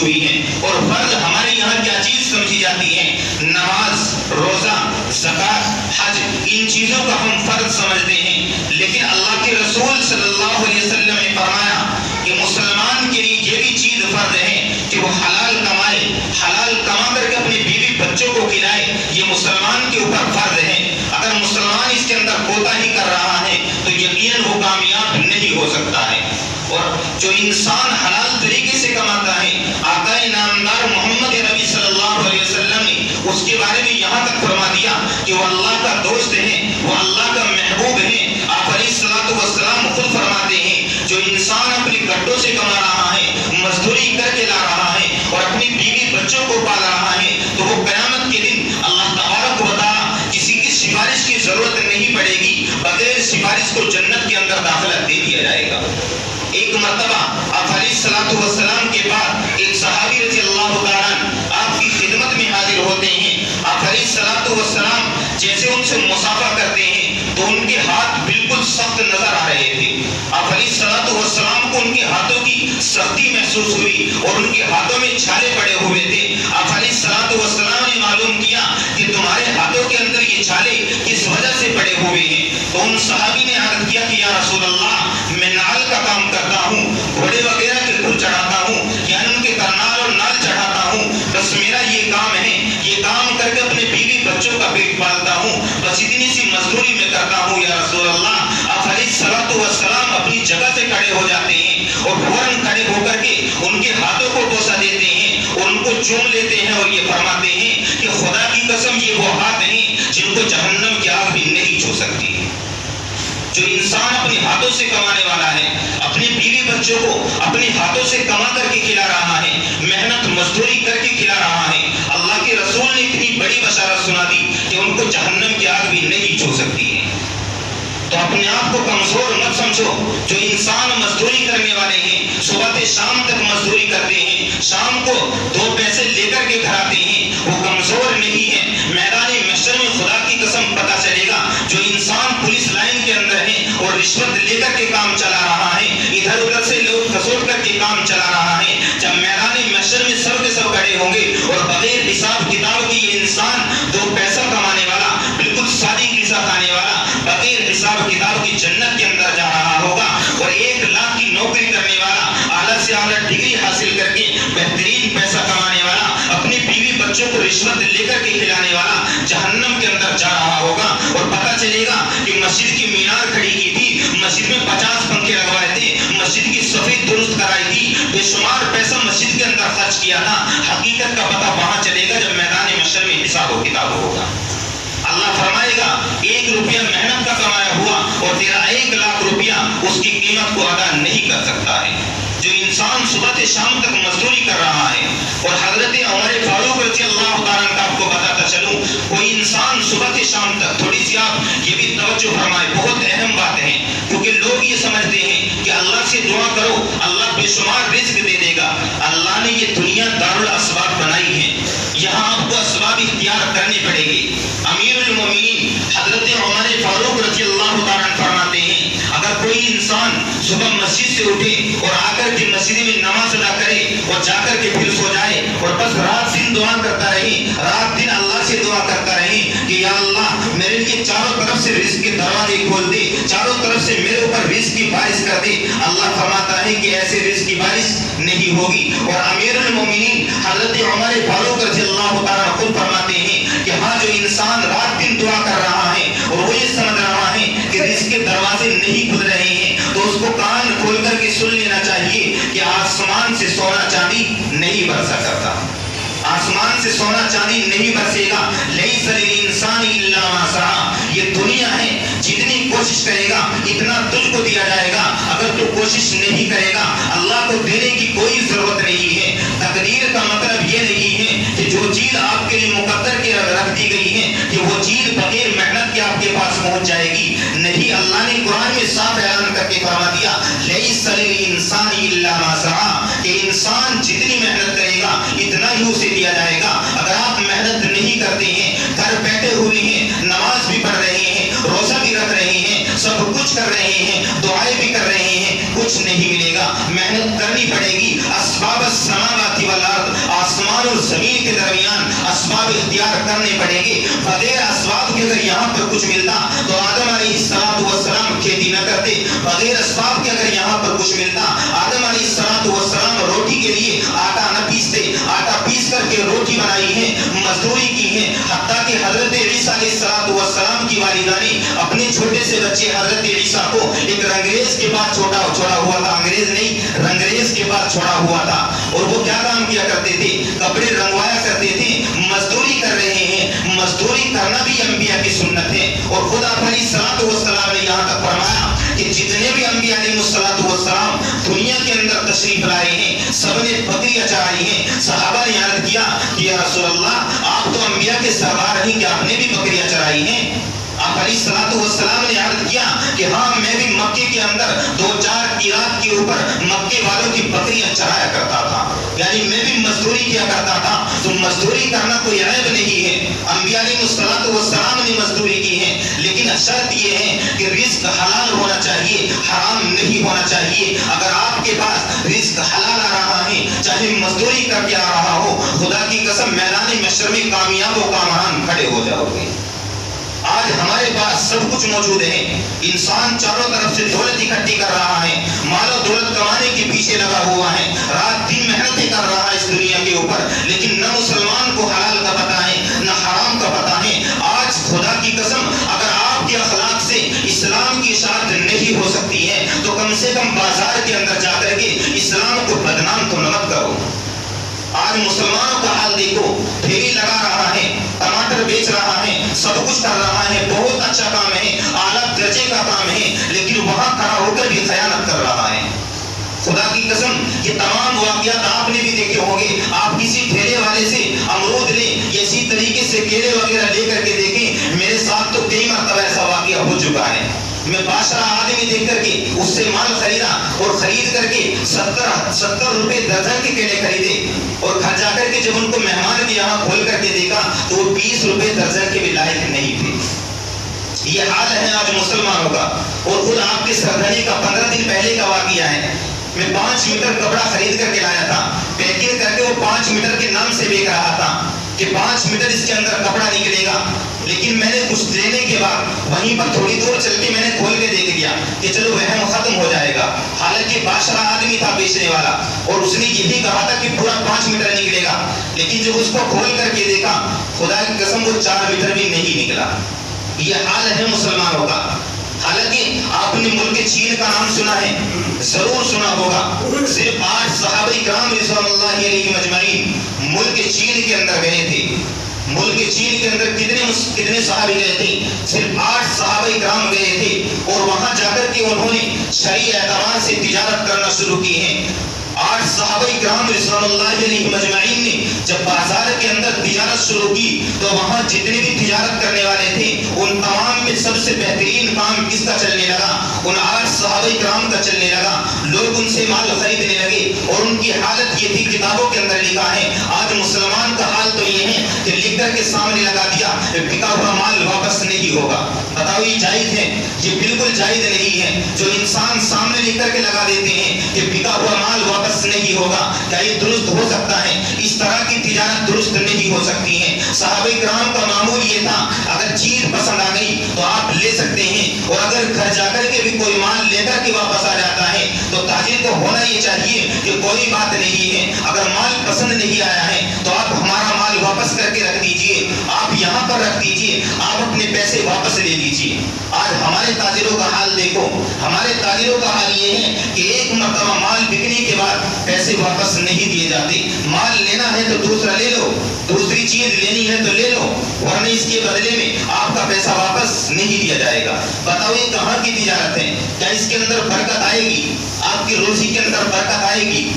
ہوئی ہیں، اور فرض ہمارے یہاں کیا چیز سمجھی جاتی ہے؟ نماز، روزہ، زکوٰۃ، حج، ان چیزوں کا ہم فرض سمجھتے ہیں، لیکن اللہ کے رسول صلی اللہ علیہ وسلم نے فرمایا کہ مسلمان کے لیے یہ بھی چیز فرض ہے کہ وہ حلال کمائے، حلال کما کر کے اپنے بیوی بچوں کو کھلائے، یہ مسلمان کے اوپر فرض ہے۔ اگر مسلمان اس کے اندر کوتاہی کر رہا ہے تو یقیناً وہ کامیاب نہیں ہو سکتا ہے۔ اور جو انسان حلال طریقے سے کماتا ہے، آقا نامدار محمد نبی صلی اللہ علیہ وسلم نے اس کے بارے میں یہاں تک فرما دیا کہ وہ اللہ کا دوست ہے، وہ اللہ کا محبوب ہے۔ آپ علیہ الصلوۃ والسلام خود فرماتے ہیں جو انسان اپنے گھٹوں سے کما رہا ہے، مزدوری کر کے لا رہا ہے اور اپنی بیوی بچوں کو پال رہا ہے، تو وہ قیامت کے دن اللہ تبارک و تعالیٰ کسی کی سفارش کی ضرورت نہیں پڑے گی، بغیر سفارش کو جنت کے اندر داخلہ دے دیا جائے گا۔ ایک مرتبہ آپ علیہ الصلوۃ والسلام کے بعد ایک صحابی رضی اللہ تعالیٰ آپ کی خدمت میں حاضر ہوتے ہیں۔ آپ علیہ الصلوۃ والسلام جیسے ان سے مصافحہ کرتے ہیں تو ان کے ہاتھ بالکل سخت نظر آ رہے تھے۔ آپ علیہ الصلوۃ والسلام کو ان کے ہاتھوں کی سختی محسوس ہوئی اور ان کے ہاتھوں میں چھالے پڑے ہوئے تھے۔ آپ علیہ الصلوۃ والسلام نے معلوم کیا کہ تمہارے ہاتھوں کے اندر یہ چھالے کس وجہ سے پڑے ہوئے ہیں؟ تو ان صحابی نے عرض کیا کہ یا رسول اللہ، میں نال کا کام کرتا ہوں، گھوڑے وغیرہ کے کھر چڑھاتا ہوں، یعنی ان کے کرنال اور نال چڑھاتا ہوں، بس میرا یہ کام ہے، یہ کام کر کے اپنے بیوی بچوں کا پیٹ پالتا ہوں، بس اتنی سی مزدوری میں کرتا ہوں یا رسول اللہ۔ آپ علیہ الصلوۃ والسلام اپنی جگہ سے کھڑے ہو جاتے ہیں اور فوراً کھڑے ہو کر کے ان کے ہاتھوں کو بوسہ دیتے ہیں اور ان کو چوم لیتے ہیں اور یہ فرماتے ہیں کہ خدا کی قسم یہ وہ ہاتھ ہیں جن کو جہنم کی آگ بھی نہیں چھو سکتی۔ جو انسان اپنے ہاتھوں سے کمانے والا ہے، اپنے بیوی بچوں کو اپنے ہاتھوں سے کما کر کے کھلا رہا ہے، محنت مزدوری کر کے کھلا رہا ہے، اللہ کے رسول نے اتنی بڑی بشارت سنا دی کہ ان کو جہنم کی آگ بھی نہیں چھو سکتی ہے۔ تو اپنے آپ کو کمزور مت سمجھو۔ جو انسان مزدوری کرنے والے ہیں، صبح سے شام تک مزدوری کرتے ہیں، شام کو 2 پیسے لے کر کے گھر آتے ہیں، وہ کمزور نہیں ہے۔ میدان محشر میں خدا کی قسم پتہ چلے گا جو انسان پولیس لائن کے اندر ہے اور رشوت لے کر کے کام چلا رہا ہے، ادھر ادھر سے لوگ کسوٹ کر کے کام چلا رہا ہے، جب میدان محشر میں سب کے سب کھڑے ہوں گے اور بغیر حساب کتاب کی یہ انسان 2 پیسہ کمانے والا، بالکل سادی غذا کھانے والا، بغیر حساب کتاب کی جنت کے اندر جا رہا ہوگا، اور 1 لاکھ کی نوکری کرنے والا، اعلیٰ سے اعلیٰ ڈگری حاصل کر کے بہترین پیسہ کمانے والا، اپنی بیوی بچوں کو رشوت لے کر کے کھلانے والا جہنم کے اندر جا رہا ہوگا۔ اور پتہ چلے گا کہ مسجد کی مینار کھڑی کی تھی، مسجد میں 50 پنکھے لگوائے تھے، مسجد کی صفائی درست کرائی تھی، بے شمار پیسہ مسجد کے اندر خرچ کیا تھا، حقیقت کا پتہ وہاں چلے گا جب میدان محشر میں حساب و کتاب ہوگا۔ اللہ فرمائے گا 1 روپیہ محنت کا کمایا ہوا اور تیرا 1 لاکھ روپیہ اس کی قیمت کو ادا نہیں کر سکتا ہے۔ جو انسان صبح سے شام تک مزدوری کر رہا ہے، اور حضرت عمر فاروق رضی اللہ تعالیٰ کا آپ کو بتاتا چلوں، کوئی انسان صبح سے شام تک، تھوڑی سی آپ یہ بھی توجہ فرمائے، بہت اہم بات ہے، کیونکہ لوگ یہ سمجھتے ہیں کہ اللہ سے دعا کرو اللہ بے شمار رزق دے دے گا۔ اللہ نے یہ دنیا دارالاسباب بنائی ہے، یہاں آپ کو اسباب اختیار کرنے پڑے گی۔ امیر المومنین حضرت عمر فاروق رضی اللہ تعالیٰ فرماتے ہیں اگر کوئی انسان صبح مسجد سے اٹھے اور آ کر کے مسجد میں نماز ادا کرے اور جا کر کے پھر سو جائے اور بس رات دن دعا کرتا رہے، رات دن اللہ سے دعا کرتا رہے کہ یا اللہ میرے لیے چاروں طرف سے رزق کے دروازے کھول دے، چاروں طرف سے میرے اوپر رزق کی بارش کر دے، اللہ فرماتا ہے کہ ایسے رزق کی بارش نہیں ہوگی۔ اور امیر المومنین حضرت عمر فاروق رضی اللہ تعالیٰ خود فرماتے ہیں کہ ہاں جو انسان رات دن دعا کر رہا ہے اور وہ یہ سمجھ رہا ہے کہ رزق کے دروازے نہیں کھل رہے ہیں، تو اس کو کان کھول کر کے سن لینا چاہیے کہ آسمان سے سونا چاندی نہیں برسا کرتا، آسمان سے سونا چاندی نہیں برسے گا۔ لیس للانسان الا ما سعی، یہ دنیا ہے، جتنی کوشش کرے گا اتنا تجھ کو دیا جائے گا، اگر تو کوشش نہیں کرے گا اللہ کو دینے کی کوئی ضرورت نہیں ہے۔ تقدیر کا مطلب یہ نہیں ہے کہ جو چیز آپ کے لیے مقدر کے رکھ دی گئی ہے کہ وہ چیز بغیر محنت کے آپ کے پاس پہنچ جائے گی، نہیں۔ اللہ نے قرآن میں صاف اعلان کر کے فرما دیا لیس للانسان الا ما سعی، کہ انسان جتنی محنت کرے گا اتنا ہی اسے دیا جائے گا۔ اگر آپ محنت نہیں کرتے ہیں، گھر بیٹھے ہوئے ہیں، نماز بھی پڑھ رہے ہیں، روزہ بھی رکھ رہے ہیں، سب کچھ کر رہے ہیں، دعائیں بھی کر رہے ہیں، کچھ نہیں ملے گا۔ محنت کرنی پڑے گی۔ اسباب السماوات والارض آسمان اور زمین کے درمیان اسباب اختیار کرنے پڑیں گے. بغیر اسباب کے اگر یہاں پر کچھ ملتا تو آدم علیہ السلام کھیتی نہ کرتے. بغیر اسباب کے اگر یہاں پر کچھ ملتا آدم علیہ السلام روٹی کے لیے آٹا نہ پیستے. آٹا پیس کر کے روٹی بنائی ہے, مزدوری کی ہے. حتیٰ کہ حضرت عیسیٰ علیہ السلام کی والدہ نے اپنے چھوٹے سے بچے حضرت عیسیٰ کو ایک رنگریز کے پاس چھوڑا ہوا تھا. انگریز نہیں, رنگریز کے پاس چھوڑا ہوا تھا. اور وہ کیا کام کیا کرتے تھے؟ کپڑے رنگوایا کرتے تھے. مزدوری کر رہے ہیں. مزدوری کرنا بھی انبیاء کی سنت ہے. اور خدا علیہ السلام نے یہاں تک فرمایا کہ جتنے بھی انبیاء علیہ السلام دنیا کے اندر تشریف لائے ہیں سب نے بکریاں چرائی ہیں. صحابہ نے عرض کیا کہ یا رسول اللہ آپ تو انبیاء کے سردار ہیں, کیا آپ نے بھی بکریاں چرائی ہیں؟ آپ علیہ السلام نے عرض کیا کہ ہاں میں بھی مکے کے اندر 2-4 قیرات کے اوپر مکے والوں کی بکریاں چرایا کرتا تھا, یعنی میں بھی مزدوری کیا کرتا تھا. تو مزدوری کرنا کوئی عیب نہیں ہے. انبیاء علیہ السلام نے مزدوری کی ہے, لیکن شرط یہ ہے کہ رزق حلال ہونا چاہیے, حرام نہیں ہونا چاہیے. اگر آپ کے پاس رزق حلال آ رہا ہے چاہے مزدوری کر کے آ رہا ہو, خدا کی قسم میدان محشر میں کامیاب و کامران کھڑے ہو جاؤ گے. آج ہمارے پاس سب کچھ موجود ہے. انسان چاروں طرف سے دولت اکٹھی کر رہا ہے, مال و دولت کمانے کے پیچھے لگا ہوا ہے, رات دن محنتیں کر رہا ہے اس دنیا کے اوپر, لیکن نہ مسلمان کو حلال کا پتہ ہے نہ حرام کا پتہ ہے. آج خدا کی قسم اگر آپ کے اخلاق سے اسلام کی اشاعت نہیں ہو سکتی ہے تو کم سے کم بازار کے اندر جا کر کے اسلام کو بدنام تو مت کرو. آج مسلمانوں کا حال دیکھو, ٹھیلی لگا رہا ہے, ٹماٹر بیچ رہا ہے, سب کچھ کر رہا ہے, بہت اچھا کام ہے, اعلیٰ درجے کا کام ہے, لیکن وہاں کھڑا ہو کر بھی خیانت کر رہا ہے. خدا کی قسم یہ تمام واقعات آپ نے بھی دیکھے ہوں گے. آپ کسی ٹھیلے والے سے امرود لیں یا اسی طریقے سے کیلے وغیرہ لے کر کے دیکھیں. میرے ساتھ تو کئی مرتبہ ایسا واقعہ ہو چکا ہے. میں بادشاہ آدمی دیکھ کر کے اس سے مال خریدا اور خرید کر کے 70 روپے درجن کے کیلے خریدے, اور گھر جا کر کے جب ان کو مہمان کے یہاں کھول کر کے دیکھا تو وہ 20 روپے درجن کے بھی لائق نہیں تھے. یہ حال ہے آج مسلمانوں کا. اور خود آپ کے سردنی کا 15 دن پہلے کا واقعہ ہے. میں 5 میٹر کپڑا خرید کر کے لایا تھا, پیکنگ کر کے وہ 5 میٹر کے نام سے بیچ رہا تھا کہ 5 میٹر اس کے اندر کپڑا نکلے گا. لیکن میں نے کچھ لینے کے بعد وہیں پر تھوڑی دور چل کے میں نے کھول کے دیکھ لیا کہ چلو وہم ختم ہو جائے گا. حالانکہ بادشاہ آدمی تھا بیچنے والا, اور اس نے یہی کہا تھا کہ پورا 5 میٹر نکلے گا. لیکن جب اس کو کھول کر کے دیکھا خدا کی قسم وہ 4 میٹر بھی نہیں نکلا. یہ حال ہے مسلمانوں کا. حالانکہ آپ نے ملک چین کا نام سنا ہے, ضرور سنا ہوگا. صرف 8 صحابہ کرام رضوان اللہ علیہم اجمعین ملک چین کے اندر گئے تھے. ملک چین کے اندر کتنے صحابی گئے تھے؟ صرف 8 صحابہ کرام گئے تھے, اور وہاں جا کر کے انہوں نے شرعی اعتبار سے تجارت کرنا شروع کی ہے. 8 صحابہ کرام رضوان اللہ علیہم اجمعین نے جب بازار کے اندر تجارت شروع کی تو وہاں جتنے بھی تجارت کرنے والے تھے ان تمام میں سب سے بہترین کام کس کا چلنے لگا؟ ان 8 صحابہ کرام کا چلنے لگا. لوگ ان سے مال خریدنے لگے, اور ان کی حالت یہ تھی, کتابوں کے اندر لکھا ہے. آج مسلمان کا حال تو یہ ہے کہ لکھ کر کے سامنے لگا دیا, بکا ہوا مال واپس نہیں ہوگا. بتاؤ یہ جائز ہے؟ یہ بالکل جائز نہیں ہے. جو انسان سامنے لکھ کر کے لگا دیتے ہیں کہ بکا ہوا مال واپس نہیں ہوگا, کیا یہ درست ہو سکتا ہے؟ اس طرح کی تجارت درست نہیں ہو سکتی ہے. صحابہ کرام کا معمول یہ تھا, اگر چیز پسند آ گئی تو آپ لے سکتے ہیں, اور اگر گھر جا کر کے بھی کوئی مال لے کر کے واپس آ جاتا ہے تو تاجر کو ہونا یہ چاہیے کہ کوئی بات نہیں ہے, اگر مال پسند نہیں آیا ہے تو آپ ہمارا مال واپس کر کے رکھ دیجئے, آپ یہاں پر رکھ دیجئے, آپ اپنے پیسے واپس لے لیجئے. آج ہمارے تاجروں کا حال دیکھو. ہمارے تاجروں کا حال یہ ہے کہ ایک مرتبہ مال بکنے کے بعد پیسے واپس نہیں دیے جاتے. مال لینا ہے تو دوسرا لے لو, دوسری چیز لینی ہے تو لے لو, ورنہ اس کے بدلے میں آپ کا پیسہ واپس نہیں دیا جائے گا. بتاؤ یہ کہاں کی تجارت ہے؟ کیا اس کے اندر برکت آئے گی؟ آپ کی روزی کے اندر برکت آئے گی؟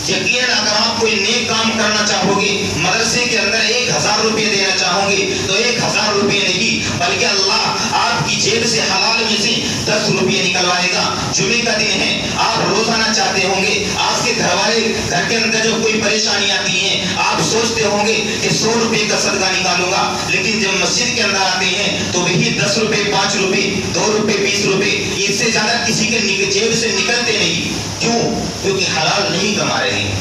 یقیناً اگر آپ کوئی نیک کام کرنا چاہو گے, مدرسے کے اندر 1000 روپے دینا چاہو گے تو 1000 روپے نہیں, بلکہ اللہ آپ کی جیب سے حلال میں سے 10 روپے نکلوائے گا. جمعے کا دن ہے, آپ روزانہ چاہتے ہوں گے, آپ کے گھر والے گھر کے اندر جو کوئی پریشانی آتی ہے آپ سوچتے ہوں گے کہ 100 روپے کا صدقہ نکالوں گا, لیکن جب مسجد کے اندر آتے ہیں تو وہی 10 روپے, 5 روپے, 2 روپے, 20 روپے, اس سے زیادہ کسی کے جیب سے نکلتے نہیں. کیوں؟ کیونکہ حلال نہیں کما رہے ہیں.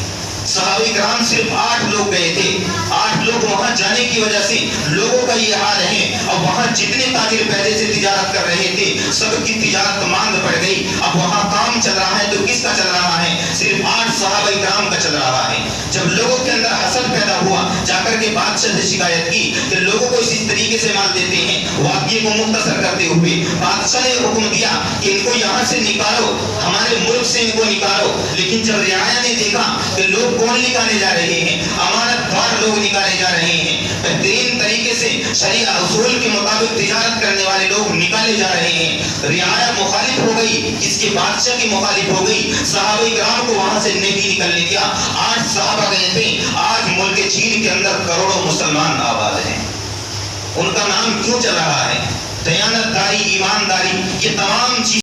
صحابہ کرام صرف 8 لوگ گئے تھے. 8 لوگ وہاں جانے کی وجہ سے لوگوں کا یہ حال ہے. اور وہاں جتنے تاجر پہلے سے تجارت کر رہے تھے سب کی تجارت ماند پڑ گئی. اب وہاں کام چل رہا ہے تو کس کا چل رہا ہے؟ صرف 8 صحابہ کرام کا چل رہا ہے. جب لوگوں کے اندر حسد پیدا ہوا, جا کر کے بادشاہ سے شکایت کی کہ لوگوں کو اسی طریقے سے مال دیتے ہیں. واقعے کو مختصر کرتے ہوئے بادشاہ نے حکم دیا کہ ان کو یہاں سے نکالو, ہمارے ملک سے ان کو نکالو. لیکن جب رعایا نے دیکھا کہ لوگ کون نکالے جا رہے ہیں, امانت دار لوگ نکالے جا رہے ہیں, بہترین طریقے سے شریعہ اصول کے مطابق تجارت کرنے والے لوگ نکالے جا رہے ہیں, رعایا مخالف ہو گئی, اس کے بادشاہ کی مخالف ہو گئی. صحابہ کرام کو وہاں سے نہیں نکلنے دیا. 8 صحابہ گئے تھے. آج ملک چین کے اندر کروڑوں مسلمان آباد ہیں. ان کا نام کیوں چل رہا ہے؟ دیانت داری, ایمانداری, یہ تمام چیز